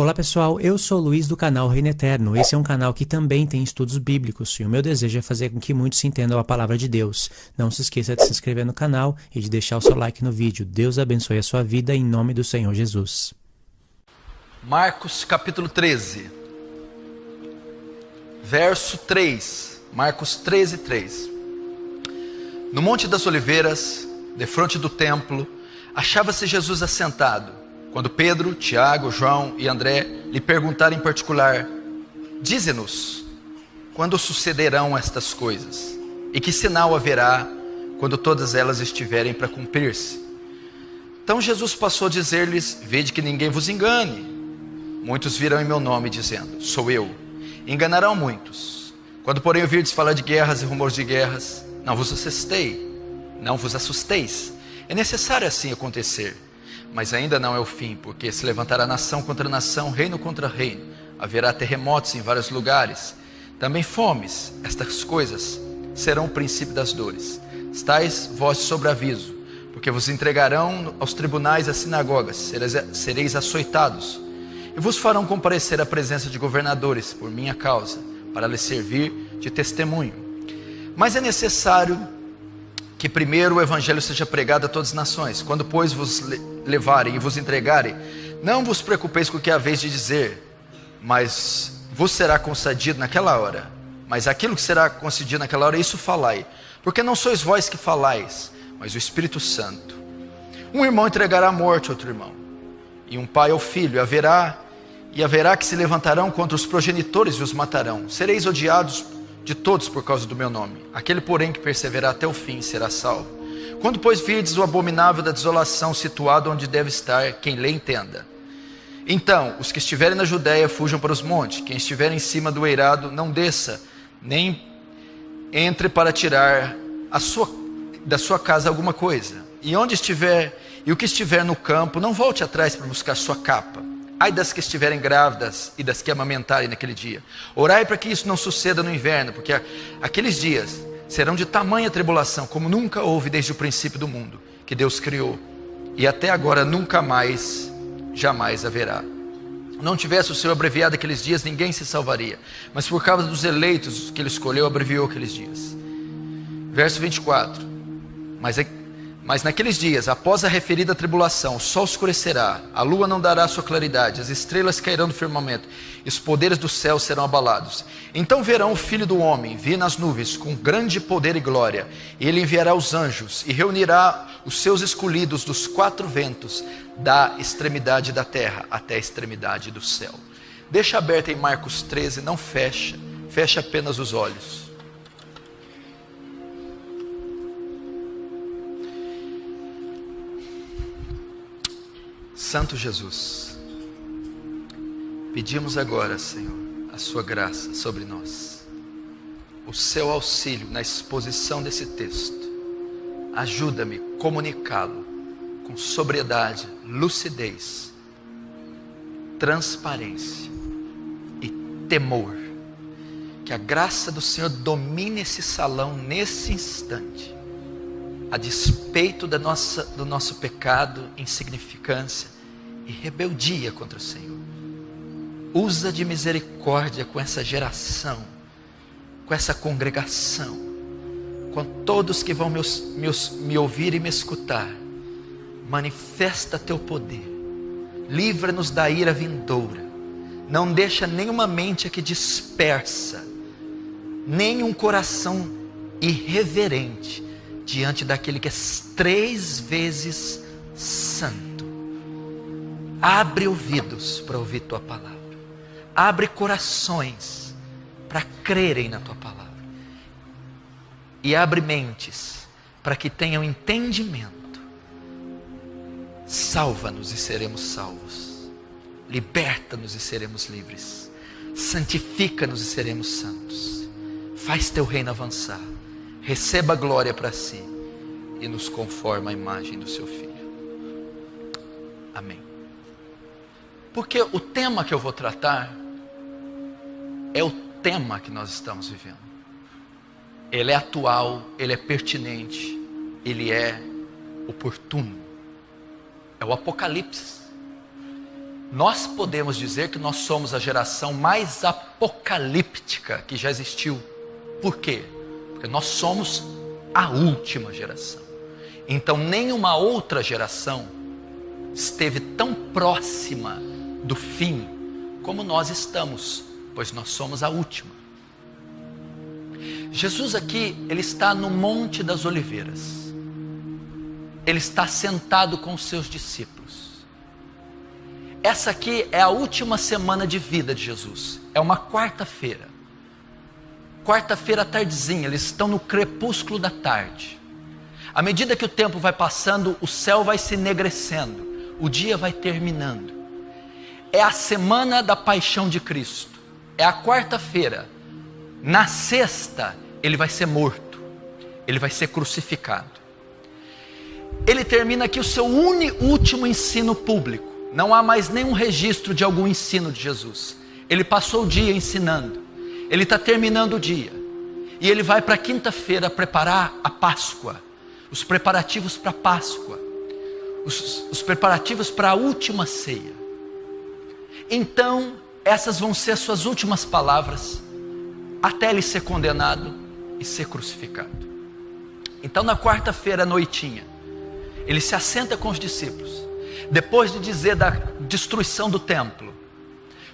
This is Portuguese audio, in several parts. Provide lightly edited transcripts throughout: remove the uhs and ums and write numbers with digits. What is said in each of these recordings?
Olá pessoal, eu sou o Luiz do canal Reino Eterno. Esse é um canal que também tem estudos bíblicos e o meu desejo é fazer com que muitos entendam a palavra de Deus. Não se esqueça de se inscrever no canal e de deixar o seu like no vídeo. Deus abençoe a sua vida em nome do Senhor Jesus. Marcos capítulo 13, verso 3, Marcos 13, 3. No Monte das Oliveiras, defronte do templo, achava-se Jesus assentado, quando Pedro, Tiago, João e André lhe perguntaram em particular: dize-nos, quando sucederão estas coisas? E que sinal haverá quando todas elas estiverem para cumprir-se? Então Jesus passou a dizer-lhes: vede que ninguém vos engane. Muitos virão em meu nome dizendo: sou eu. Enganarão muitos. Quando porém ouvirdes falar de guerras e rumores de guerras, não vos assusteis. É necessário assim acontecer, mas ainda não é o fim, porque se levantará nação contra nação, reino contra reino. Haverá terremotos em vários lugares, também fomes. Estas coisas serão o princípio das dores. Estais vós de sobreaviso, porque vos entregarão aos tribunais e às sinagogas, sereis açoitados, e vos farão comparecer à presença de governadores por minha causa, para lhes servir de testemunho. Mas é necessário que primeiro o evangelho seja pregado a todas as nações. Quando pois vos levarem e vos entregarem, não vos preocupeis com o que haveis de dizer, mas vos será concedido naquela hora. Mas aquilo que será concedido naquela hora, isso falai, porque não sois vós que falais, mas o Espírito Santo. Um irmão entregará à morte outro irmão, e um pai ao filho. Haverá que se levantarão contra os progenitores e os matarão. Sereis odiados de todos por causa do meu nome. Aquele, porém, que perseverar até o fim será salvo. Quando, pois, virdes o abominável da desolação situado onde deve estar, quem lê entenda. Então, os que estiverem na Judéia fujam para os montes. Quem estiver em cima do eirado não desça, nem entre para tirar da sua casa alguma coisa. E o que estiver no campo, não volte atrás para buscar sua capa. Ai das que estiverem grávidas e das que amamentarem naquele dia. Orai para que isso não suceda no inverno, porque aqueles dias serão de tamanha tribulação, como nunca houve desde o princípio do mundo, que Deus criou, e até agora nunca mais, jamais haverá. Não tivesse o Senhor abreviado aqueles dias, ninguém se salvaria, mas por causa dos eleitos que Ele escolheu, abreviou aqueles dias. Verso 24. Mas naqueles dias, após a referida tribulação, o sol escurecerá, a lua não dará sua claridade, as estrelas cairão do firmamento, e os poderes do céu serão abalados. Então verão o Filho do Homem vir nas nuvens com grande poder e glória, e Ele enviará os anjos, e reunirá os seus escolhidos dos quatro ventos, da extremidade da terra até a extremidade do céu. Deixa aberto em Marcos 13, não fecha apenas os olhos. Santo Jesus, pedimos agora, Senhor, a sua graça sobre nós, o seu auxílio na exposição desse texto. Ajuda-me a comunicá-lo com sobriedade, lucidez, transparência e temor. Que a graça do Senhor domine esse salão nesse instante, a despeito do nosso pecado, insignificância e rebeldia contra o Senhor. Usa de misericórdia com essa geração, com essa congregação, com todos que vão me ouvir e me escutar. Manifesta teu poder, livra-nos da ira vindoura, não deixa nenhuma mente aqui dispersa, nenhum coração irreverente diante daquele que é 3 vezes santo. Abre ouvidos para ouvir tua palavra, abre corações para crerem na tua palavra, e abre mentes para que tenham entendimento. Salva-nos e seremos salvos, liberta-nos e seremos livres, santifica-nos e seremos santos. Faz teu reino avançar, receba a glória para si e nos conforma à imagem do seu Filho. Amém. Porque o tema que eu vou tratar é o tema que nós estamos vivendo. Ele é atual, ele é pertinente, ele é oportuno. É o Apocalipse. nós podemos dizer que nós somos a geração mais apocalíptica que já existiu. Por quê? Porque nós somos a última geração. Então nenhuma outra geração esteve tão próxima do fim como nós estamos, pois nós somos a última. Jesus aqui, ele está no Monte das Oliveiras. Ele está sentado com os seus discípulos. Essa aqui é a última semana de vida de Jesus. É uma quarta-feira. Quarta-feira à tardezinha, eles estão no crepúsculo da tarde. À medida que o tempo vai passando, o céu vai se enegrecendo, o dia vai terminando. É a semana da paixão de Cristo. É a quarta-feira. Na sexta, ele vai ser morto. Ele vai ser crucificado. Ele termina aqui o seu último ensino público. Não há mais nenhum registro de algum ensino de Jesus. Ele passou o dia ensinando. Ele está terminando o dia. E ele vai para a quinta-feira preparar a Páscoa. Os preparativos para a Páscoa. Os preparativos para a última ceia. Então, essas vão ser suas últimas palavras, até ele ser condenado e ser crucificado. Então, na quarta-feira à noitinha, ele se assenta com os discípulos. Depois de dizer da destruição do templo,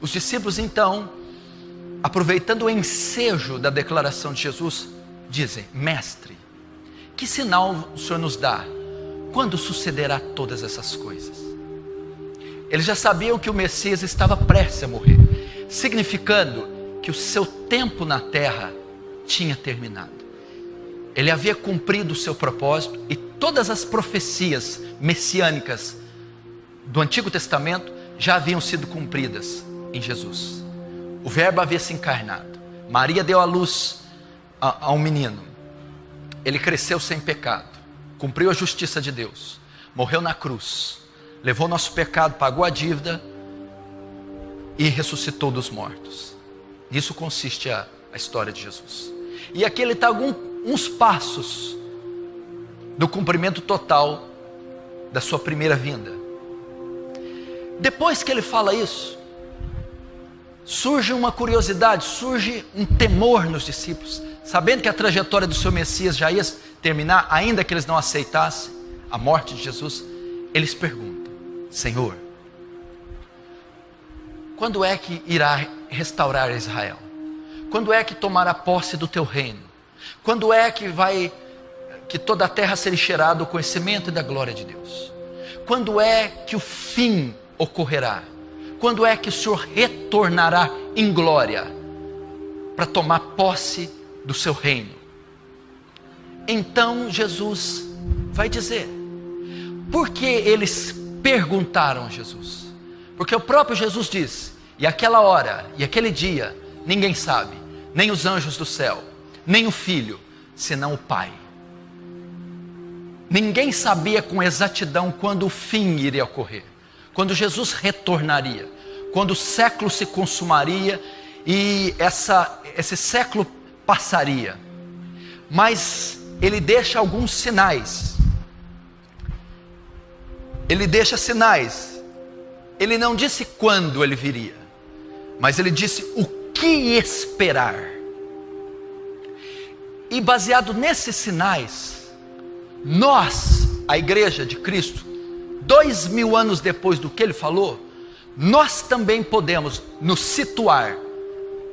os discípulos então, aproveitando o ensejo da declaração de Jesus, dizem: Mestre, que sinal o Senhor nos dá? Quando sucederá todas essas coisas? Eles já sabiam que o Messias estava prestes a morrer, significando que o seu tempo na terra tinha terminado. Ele havia cumprido o seu propósito e todas as profecias messiânicas do Antigo Testamento já haviam sido cumpridas em Jesus. O Verbo havia se encarnado. Maria deu à luz a um menino. Ele cresceu sem pecado, cumpriu a justiça de Deus, morreu na cruz, levou nosso pecado, pagou a dívida e ressuscitou dos mortos. Nisso consiste a história de Jesus. E aqui ele está uns passos do cumprimento total da sua primeira vinda. Depois que ele fala isso, surge uma curiosidade, surge um temor nos discípulos, sabendo que a trajetória do seu Messias já ia terminar, ainda que eles não aceitassem a morte de Jesus. Eles perguntam: Senhor, quando é que irá restaurar Israel? Quando é que tomará posse do teu reino? Quando é que toda a terra será cheirada do conhecimento e da glória de Deus? Quando é que o fim ocorrerá? Quando é que o Senhor retornará em glória para tomar posse do seu reino? Então Jesus vai dizer. Por que eles perguntaram a Jesus? Porque o próprio Jesus disse: e aquela hora e aquele dia ninguém sabe, nem os anjos do céu, nem o Filho, senão o Pai. Ninguém sabia com exatidão quando o fim iria ocorrer, quando Jesus retornaria, quando o século se consumaria e esse século passaria. Mas ele deixa alguns sinais. Ele deixa sinais. Ele não disse quando ele viria, mas ele disse o que esperar. E baseado nesses sinais, nós, a igreja de Cristo, 2000 anos depois do que ele falou, nós também podemos nos situar,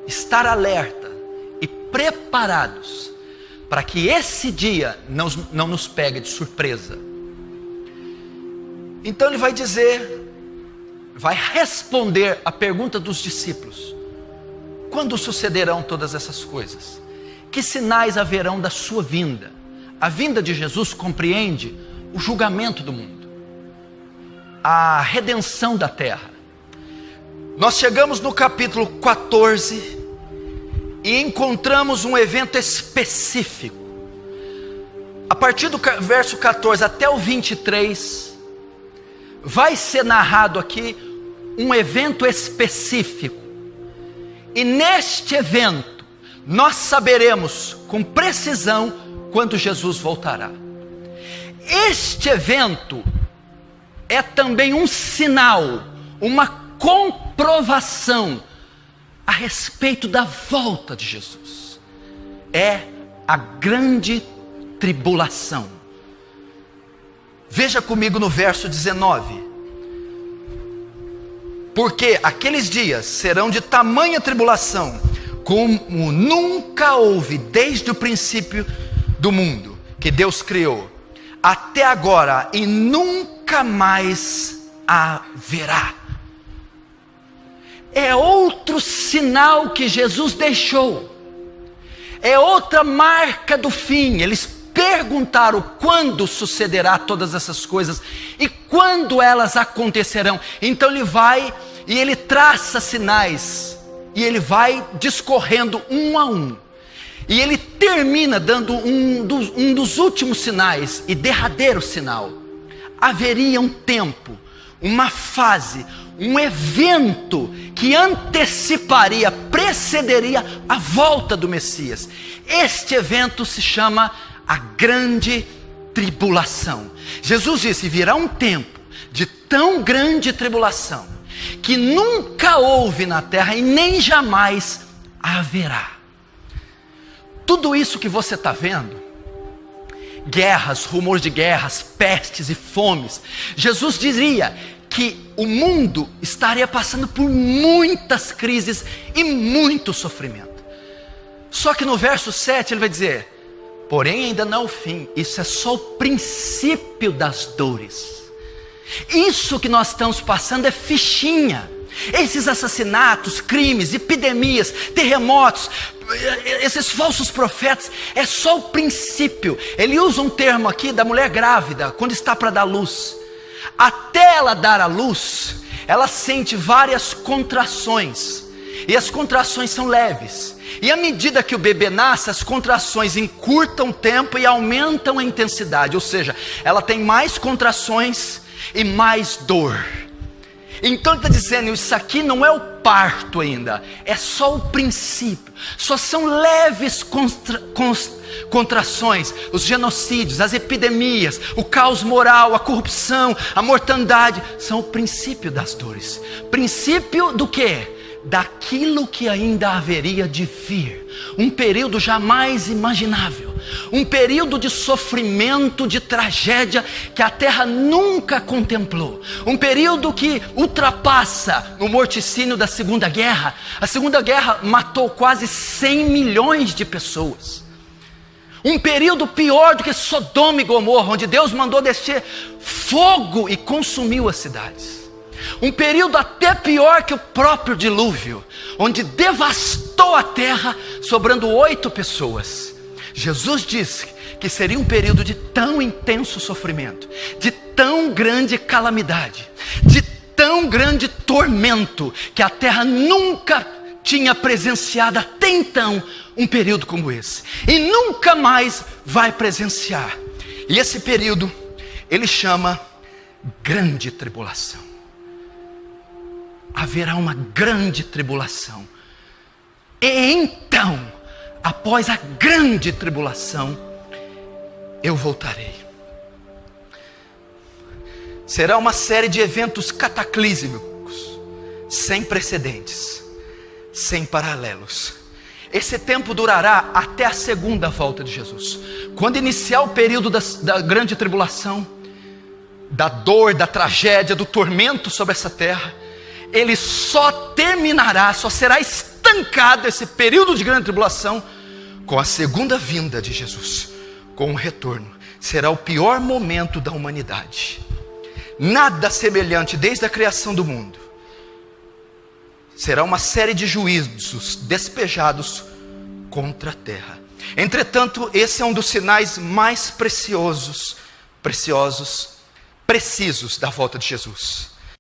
estar alerta e preparados para que esse dia não nos pegue de surpresa. Então ele vai dizer, vai responder a pergunta dos discípulos: quando sucederão todas essas coisas? Que sinais haverão da sua vinda? A vinda de Jesus compreende o julgamento do mundo, a redenção da terra. Nós chegamos no capítulo 14 e encontramos um evento específico. A partir do verso 14 até o 23, vai ser narrado aqui um evento específico. E neste evento, nós saberemos com precisão quando Jesus voltará. Este evento é também um sinal, uma comprovação a respeito da volta de Jesus. É a grande tribulação. Veja comigo no verso 19. Porque aqueles dias serão de tamanha tribulação, como nunca houve desde o princípio do mundo, que Deus criou, até agora, e nunca mais haverá. É outro sinal que Jesus deixou. É outra marca do fim. Eles perguntaram quando sucederá todas essas coisas e quando elas acontecerão. Então ele vai e ele traça sinais e ele vai discorrendo um a um. E ele termina dando um dos últimos sinais e derradeiro sinal. Haveria um tempo, uma fase, um evento que anteciparia, precederia a volta do Messias. Este evento se chama a grande tribulação. Jesus disse: virá um tempo de tão grande tribulação que nunca houve na terra e nem jamais haverá. Tudo isso que você está vendo, guerras, rumores de guerras, pestes e fomes, Jesus diria que o mundo estaria passando por muitas crises e muito sofrimento. Só que no verso 7 ele vai dizer: porém ainda não é o fim, isso é só o princípio das dores. Isso que nós estamos passando é fichinha. Esses assassinatos, crimes, epidemias, terremotos, esses falsos profetas, é só o princípio. Ele usa um termo aqui da mulher grávida, quando está para dar luz. Até ela dar a luz, ela sente várias contrações, e as contrações são leves. E à medida que o bebê nasce, as contrações encurtam o tempo e aumentam a intensidade. Ou seja, ela tem mais contrações e mais dor. Então ele está dizendo: isso aqui não é o parto ainda, é só o princípio. Só são leves contrações, os genocídios, as epidemias, o caos moral, a corrupção, a mortandade, são o princípio das dores. Princípio do quê? Daquilo que ainda haveria de vir. Um período jamais imaginável, um período de sofrimento, de tragédia que a terra nunca contemplou, um período que ultrapassa o morticínio da Segunda Guerra. A Segunda Guerra matou quase 100 milhões de pessoas. Um período pior do que Sodoma e Gomorra, onde Deus mandou descer fogo e consumiu as cidades. Um período até pior que o próprio dilúvio, onde devastou a terra, sobrando 8 pessoas. Jesus disse que seria um período de tão intenso sofrimento, de tão grande calamidade, de tão grande tormento, que a terra nunca tinha presenciado até então um período como esse, e nunca mais vai presenciar. E esse período ele chama grande tribulação. Haverá uma grande tribulação. E então, após a grande tribulação, eu voltarei. Será uma série de eventos cataclísmicos, sem precedentes, sem paralelos. Esse tempo durará até a segunda volta de Jesus. Quando iniciar o período da grande tribulação, da dor, da tragédia, do tormento sobre essa terra, ele só terminará, só será estancado esse período de grande tribulação com a segunda vinda de Jesus, com o retorno. Será o pior momento da humanidade. Nada semelhante desde a criação do mundo. Será uma série de juízos despejados contra a terra. Entretanto, esse é um dos sinais mais precisos da volta de Jesus.